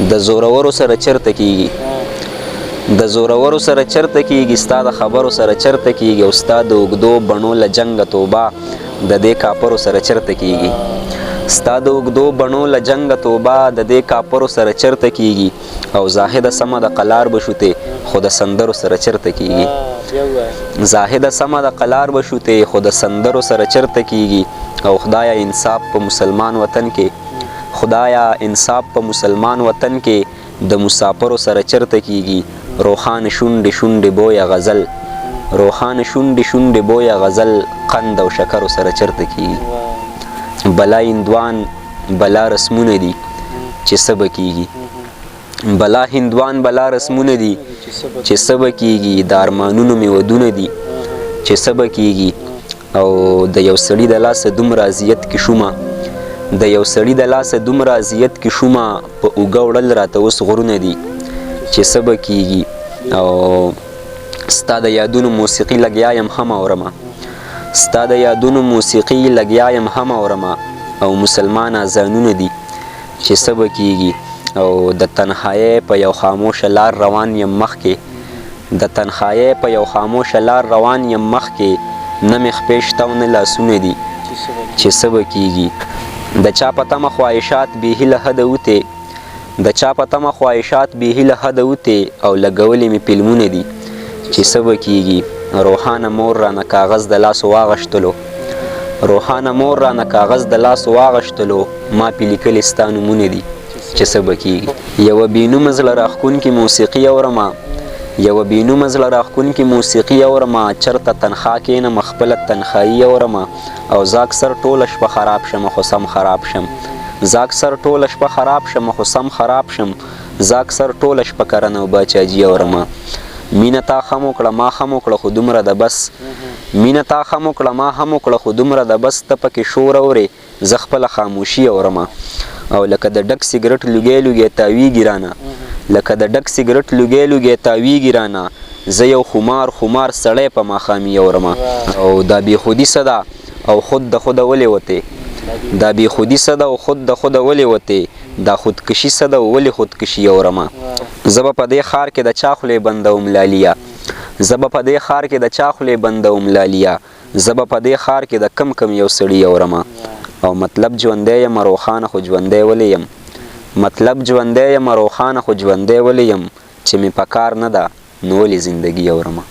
د زورورو سره چرته کیږي د زورورو سره چرته کیږي ستا د خبرو سره چرته کیږي او ستا د اوږدو بڼو له جنګه توبه د دې کاپرو سره چرته کیږي ستا د اوږدو بڼو له جنګه توبه د دې کاپرو سره چرته کیږي او زاهده سمه د قلار بشوته خو د سندرو سره چرته کیږي زاهده سمه د قلار بشوته خو د سندرو سره چرته کیږي او خدایا انصاف په مسلمان وطن کې خدایا انصاف په مسلمان وطن کې د مسافرو سره چرته کیږي روحان شونډې شونډې بویا غزل روحان شونډې شونډې بویا غزل قند او شکرو سره چرته کیږي بلا هندوان بلا رسمونه دي چې سبا کیږي بلا هندوان بلا رسمونه دي چې سبا کیږي د ارمانونو مې ودونه دي چې سبا کیږي او د یو سړي د لاسه دومره اذیت کې شومه د یو سړي د لاسه دومره اذیت کې شومه په اوږه وړل راته اوس غرونه دي چې سبا کیږي او ستا د یادونو موسیقي لګیا یم هم اورمه ستا د یادونو موسیقي لګیا یم هم اورمه او مسلمان اذانونه دي چې سبا کیږي او د تنهایۍ په یو خاموشه لار روان یم مخکې د تنهایۍ په یو خاموشه لار روان یم مخکې نه مې خپې شته او نه لاسونه دي چې سبا کیږي د چا په تمه خواهشات بېهیله حده وتې د چا په تمه خواهشات بېهیله حده وتې او لګولې مې فلمونه دي چې سبا کیږي روحانه مور رانه کاغذ د لاسو واغشتلو روحانه مور رانه کاغذ د لاسو واغشتلو ما پې لیکلې ستا نومونه دي چې سبا کیږي یوه بېنومه زړه راښکونکې موسیقي اورمه یوه بېنومه زړه راښکونکې موسیقي اورمه چرته تنخوا کښېنم خپله تنخایي اورمه او زه اکثر ټوله شپه خراب شم خو سم خراب شم زه اکثر ټوله شپه خراب شم خو سم خراب شم زه اکثر ټوله شپه کرنه او باچاجي اورمه مینه تا خم وکړه ما هم وکړه خو دومره د بس مینه تا خم وکړه ما هم وکړه خو دومره د بس ته پکې شور اورې زه خپله خاموشي اورمه او لکه د ډک سګرټ لوګی لوګی تاویږي رانه لکه د ډک سګرټ لوګی لوګی تاویږي رانه زه یو خمار خمار سړی په ماښامي اورمه او دا بېخودي څه ده او خود د خوده ولې وتې دا بېخودي څه ده او خود د خوده ولې وتې دا خودکشي څه ده او ولې خودکشي اورمه زه به په دې ښار کې د چا خولې بندوم لاليه زه به په دې ښار کې د چا خولې بندوم لاليه زه به په دې ښار کې د کم کم یو سړي اورمه او مطلب ژوندی یم روښانه خو ژوندی ولې یم مطلب ژوندی یم روښانه خو ژوندی ولې یم چې مې په کار نه ده نو ولې زندګي اورمه